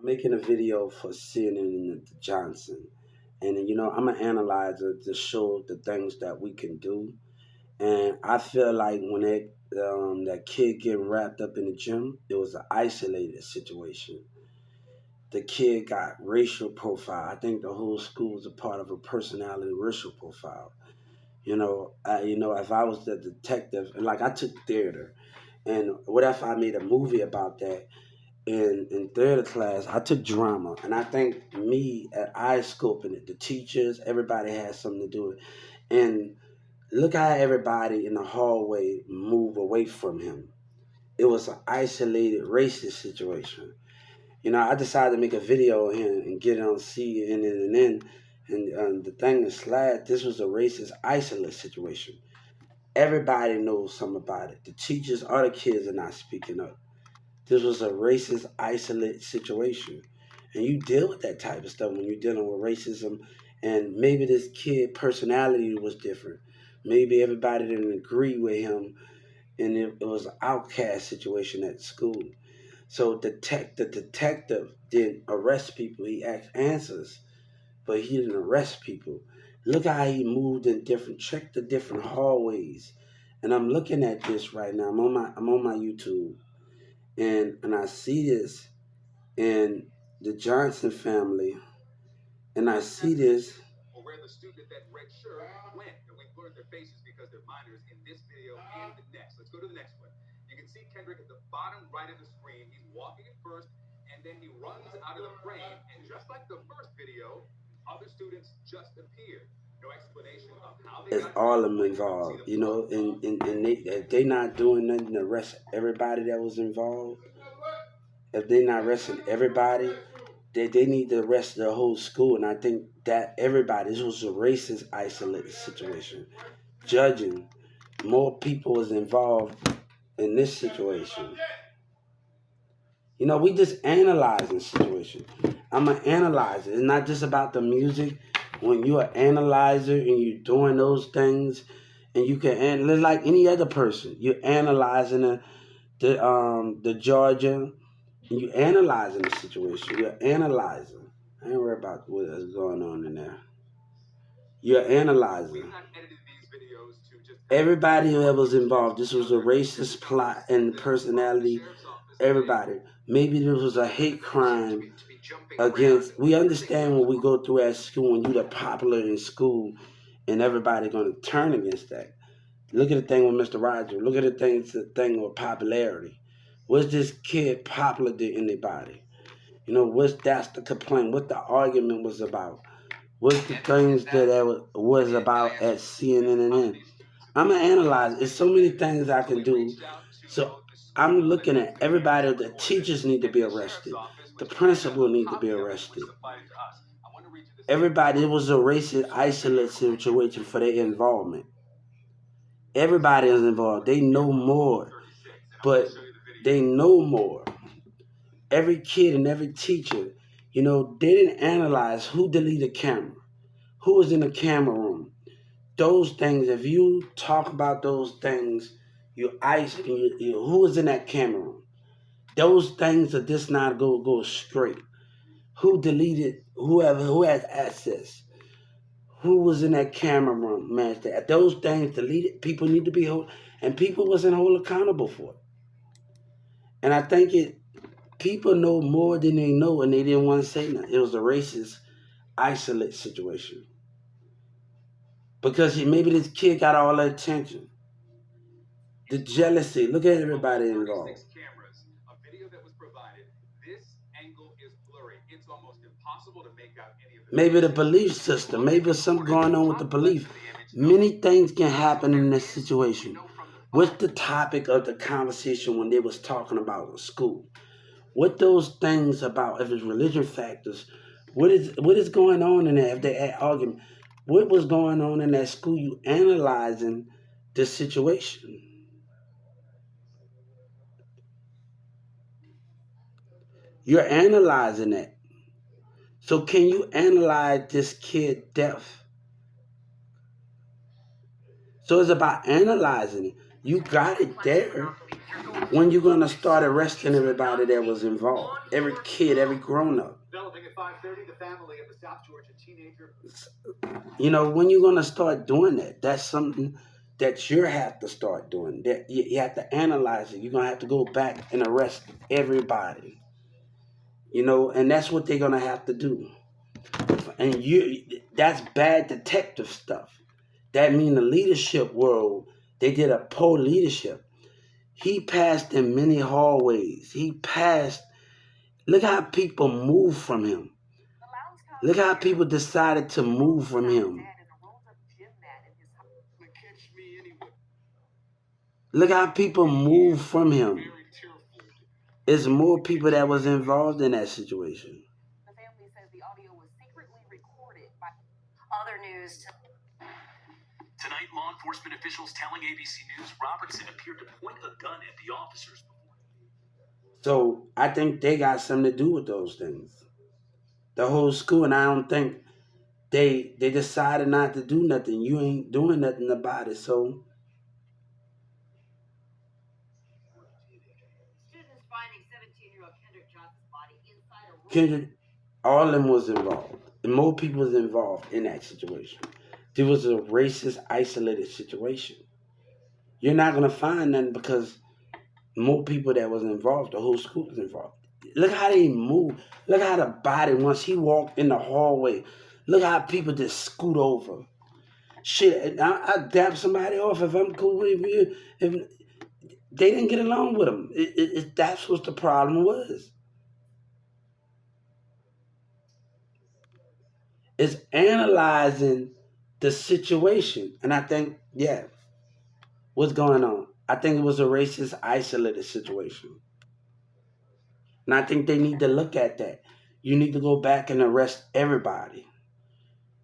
making a video for CNN and Johnson. And, I'm an analyzer to show the things that we can do. And I feel like when that kid getting wrapped up in the gym, it was an isolated situation. The kid got racial profile. I think the whole school was a part of a personality racial profile. If I was the detective, and like I took theater, and what if I made a movie about that? In theater class, I took drama, and I think me at I scoping it, the teachers, everybody had something to do with it. And look how everybody in the hallway move away from him. It was an isolated racist situation. I decided to make a video and get it on CNN, and the thing is, slash, this was a racist isolate situation. Everybody knows something about it. The teachers or the kids are not speaking up. This was a racist isolate situation. And you deal with that type of stuff when you're dealing with racism. And maybe this kid personality was different. Maybe everybody didn't agree with him, and it was an outcast situation at school. So the detective didn't arrest people. He asked answers, but he didn't arrest people. Look how he moved in different, check the different hallways. And I'm looking at this right now. I'm on my YouTube, and I see this in the Johnson family, and I see this. Or where the student in that red shirt went, and we blurred their faces because they're minors in this video and the next. Let's go to the next one. You can see Kendrick at the bottom right of the screen. He's walking at first, and then he runs out of the frame, and just like the first video, other students just appeared. No explanation of how they got. It's all of them involved, and they not doing nothing to arrest everybody that was involved. If they're not arresting everybody, they need to arrest the whole school. And I think that everybody, this was a racist, isolated situation. Judging, more people was involved in this situation. We just analyzing situation. I'm an analyzer. It's not just about the music. When you're an analyzer and you're doing those things, and you can analyze like any other person, you're analyzing the Georgia, and you analyzing the situation. You're analyzing. I ain't worried about what is going on in there. You're analyzing. Everybody that was involved. This was a racist plot and personality. Everybody. Maybe this was a hate crime against. We understand what we go through at school when you're the popular in school, and everybody going to turn against that. Look at the thing with Mr. Rogers. Look at the thing with popularity. Was this kid popular to anybody? That's the complaint. What the argument was about. What's the things that was about at CNN and N. I'm gonna analyze. There's so many things I can do. So I'm looking at everybody. The teachers need to be arrested. The principal need to be arrested. Everybody. It was a racist, isolate situation for their involvement. Everybody is involved. They know more, but they know more. Every kid and every teacher, they didn't analyze who deleted camera, who was in the camera room. Those things, if you talk about those things, who was in that camera room. Those things are just not go straight. Who deleted who has access? Who was in that camera room, man? Those things deleted. People need to be held, and people wasn't held accountable for it. And I think people know more than they know, and they didn't want to say nothing. It was a racist, isolate situation because maybe this kid got all the attention, the jealousy. Look at everybody involved. Maybe the belief system. Maybe something going on with the belief. Many things can happen in this situation. What's the topic of the conversation when they was talking about school? What those things about? If it's religion factors, what is going on in there? If they had argument, what was going on in that school? You analyzing the situation. You're analyzing it. So can you analyze this kid death? So it's about analyzing it. You got it there. When you gonna start arresting everybody that was involved? Every kid, every grown up. You know, when you gonna start doing that? That's something that you have to start doing. That you have to analyze it. You're gonna have to go back and arrest everybody. You know, and that's what they're gonna have to do. And that's bad detective stuff. That mean the leadership world, they did a poor leadership. He passed in many hallways. He passed. Look how people move from him. Look how people decided to move from him. Look how people move from him. There's more people that was involved in that situation. Other news. Tonight, law enforcement officials telling ABC News Robertson appeared to point a gun at the officers. So I think they got something to do with those things. The whole school, and I don't think they decided not to do nothing. You ain't doing nothing about it. So Kendrick, all of them was involved. And more people was involved in that situation. There was a racist, isolated situation. You're not gonna find nothing because more people that was involved, the whole school was involved. Look how they move. Look how the body, once he walked in the hallway, look how people just scoot over. Shit, I dap somebody off if I'm cool with you. If they didn't get along with him, that's what the problem was. It's analyzing the situation, and I think, yeah, what's going on? I think it was a racist, isolated situation. And I think they need to look at that. You need to go back and arrest everybody.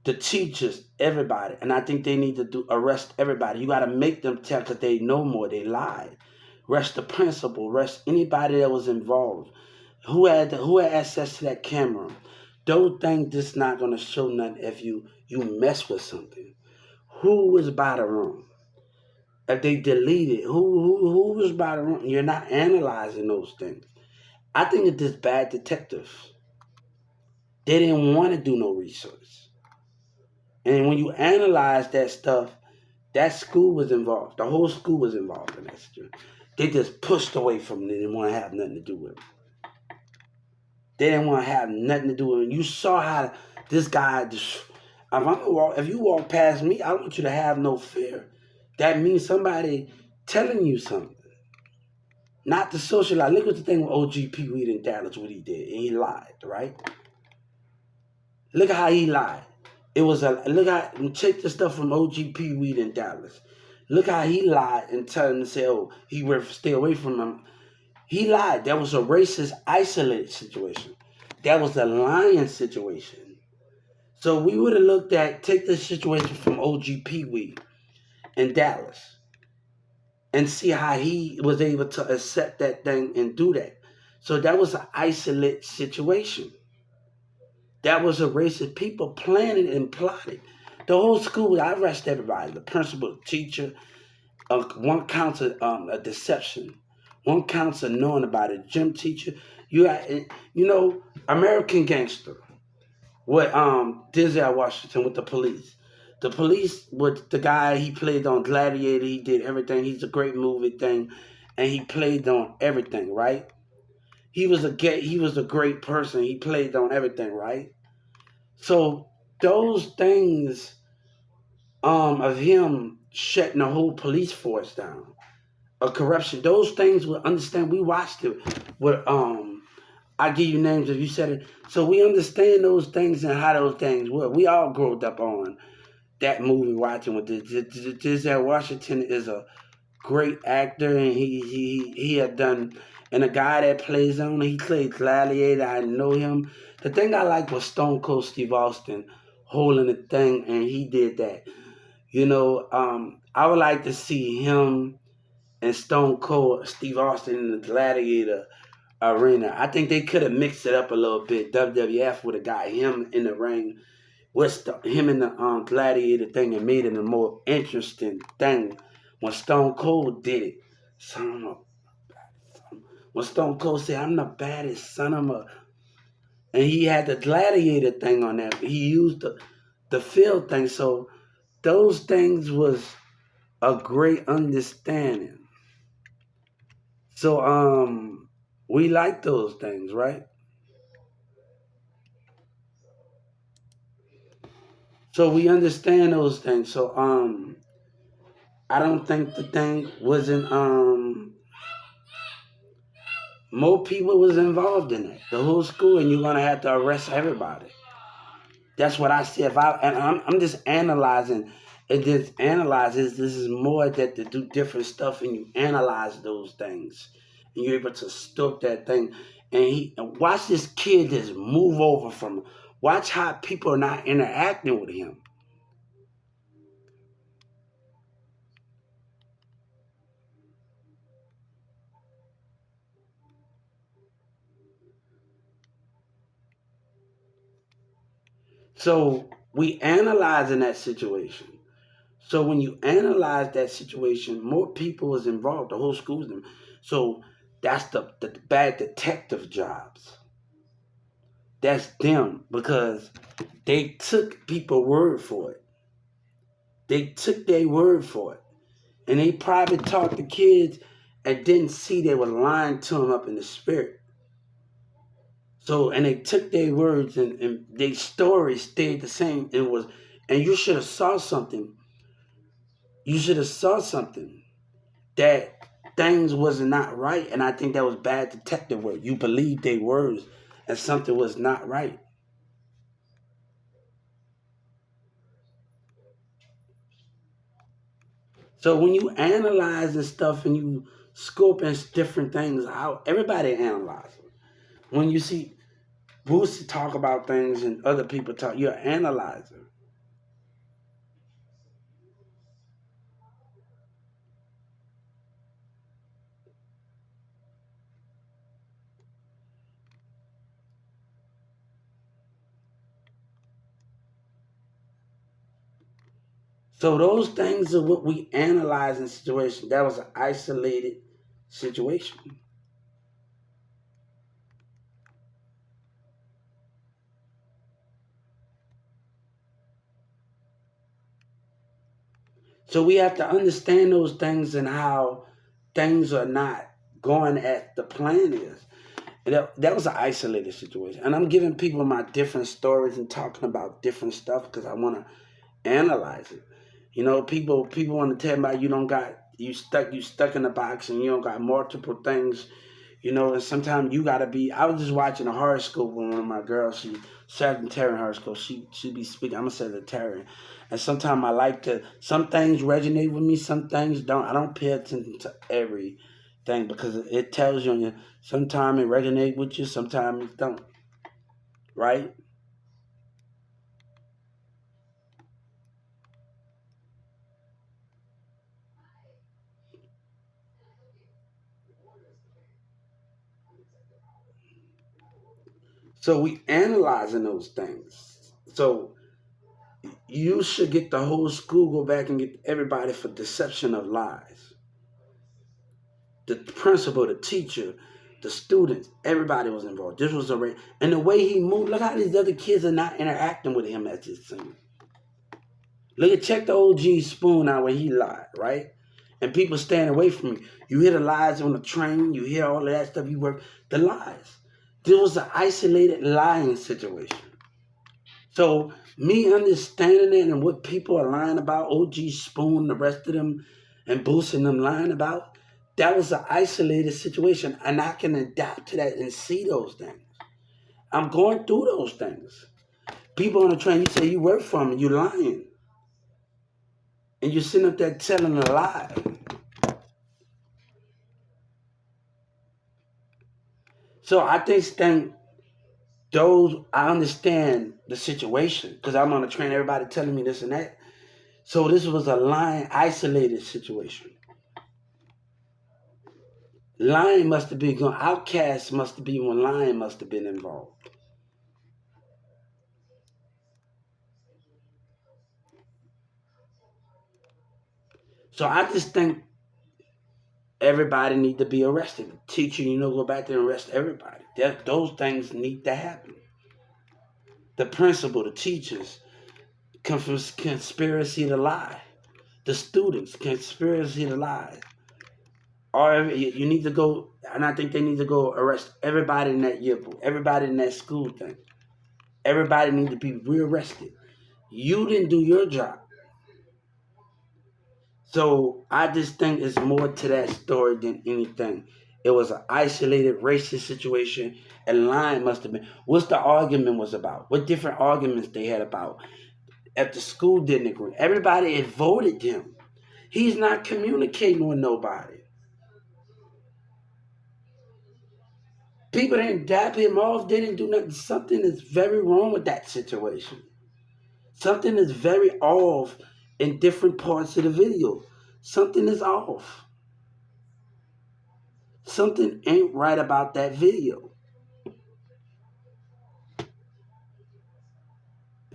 The teachers, everybody. And I think they need to arrest everybody. You got to make them tell because they know more. They lied. Arrest the principal. Arrest anybody that was involved. Who had access to that camera? Don't think this is not going to show nothing if you mess with something. Who was by the room? If they deleted, who was by the room? You're not analyzing those things. I think it's just bad detectives. They didn't want to do no research. And when you analyze that stuff, that school was involved. The whole school was involved in that situation. They just pushed away from it. They didn't want to have nothing to do with it. They didn't want to have nothing to do with it. You saw how this guy just. If you walk past me, I want you to have no fear. That means somebody telling you something. Not the socialize. Look at the thing with OGP Weed in Dallas, what he did. And he lied, right? Look at how he lied. It was check the stuff from OGP Weed in Dallas. Look how he lied and tell him to say, oh, he would stay away from him. He lied. That was a racist, isolated situation. That was a lying situation. So we would have take the situation from OGP Weed in Dallas and see how he was able to accept that thing and do that. So that was an isolated situation. That was a racist people planning and plotting. The whole school, I arrested everybody. The principal, the teacher. One counts a deception. One counts of knowing about it. Gym teacher. American Gangster. With Denzel Washington with the police. The police with the guy he played on Gladiator. He did everything. He's a great movie thing, and he played on everything. Right. He was a great person. He played on everything. Right. So those things of him shutting the whole police force down, of corruption, those things we understand. We watched it with I give you names if you said it. So we understand those things and how those things work. We all grew up on that movie watching with Denzel Washington is a great actor and he had done and the guy that plays on he played Gladiator. I know him. The thing I like was Stone Cold Steve Austin holding the thing and he did that. I would like to see him and Stone Cold Steve Austin in the Gladiator arena. I think they could have mixed it up a little bit. WWF would have got him in the ring with him in the Gladiator thing and made it a more interesting thing when Stone Cold did it. So I don't know. When Stone Cold said, "I'm the baddest son of a," and he had the gladiator thing on that. He used the field thing. So those things was a great understanding. So we like those things, right? So we understand those things. So I don't think the thing wasn't more people was involved in it. The whole school, and you're gonna have to arrest everybody. That's what I see. If I and I'm just analyzing, it just analyzes. This is more that to do different stuff, and you analyze those things, and you're able to stoke that thing. And watch this kid just move over from. Watch how people are not interacting with him. So we analyzing that situation. So when you analyze that situation, more people is involved. The whole school's in. So that's the bad detective jobs. That's them because they took people word for it. They took their word for it. And they probably taught the kids and didn't see they were lying to them up in the spirit. So and they took their words and their stories stayed the same. It was and you should have saw something. You should have saw something that things was not right. And I think that was bad detective work. You believed their words and something was not right. So when you analyze and stuff and you scope and different things out, everybody analyzes. When you see Boosie talk about things and other people talk, you're an analyzer. So those things are what we analyze in situation. That was an isolated situation. So we have to understand those things and how things are not going as the plan is. And that was an isolated situation. And I'm giving people my different stories and talking about different stuff because I want to analyze it. You know, people want to tell me you don't got you stuck in the box and you don't got multiple things. You know, and sometimes you gotta be. I was just watching a horoscope with one of my girls. She Sagittarian horoscope. She be speaking. I'm a Sagittarian, and sometimes I like to. Some things resonate with me. Some things don't. I don't pay attention to everything because it tells you. Sometimes it resonate with you. Sometimes it don't. Right. So we analyzing those things. So you should get the whole school go back and get everybody for deception of lies. The principal, the teacher, the students, everybody was involved. This was a race. And the way he moved, look how these other kids are not interacting with him as it seems. Look at check the OG Spoon out when he lied, right? And people staying away from me. You hear the lies on the train, you hear all of that stuff, you work the lies. There was an isolated lying situation. So me understanding it and what people are lying about, OG Spoon, the rest of them, and boosting them lying about, that was an isolated situation. And I can adapt to that and see those things. I'm going through those things. People on the train, you say you work for them, and you're lying. And you're sitting up there telling a lie. So I think those, I understand the situation because I'm on the train, everybody telling me this and that. So this was a lying, isolated situation. Lion must have been going. Outcast must have been when Lion must have been involved. So I just think everybody need to be arrested. The teacher, go back there and arrest everybody. Those things need to happen. The principal, the teachers, conspiracy to lie. The students, conspiracy to lie. Or you need to go, and I think they need to go arrest everybody in that yearbook, everybody in that school thing. Everybody need to be rearrested. You didn't do your job. So I just think it's more to that story than anything. It was an isolated racist situation, and lying must have been. What's the argument was about? What different arguments they had about? If the school didn't agree, everybody had voted him. He's not communicating with nobody. People didn't dap him off. They didn't do nothing. Something is very wrong with that situation. Something is very off in different parts of the video. Something is off. Something ain't right about that video.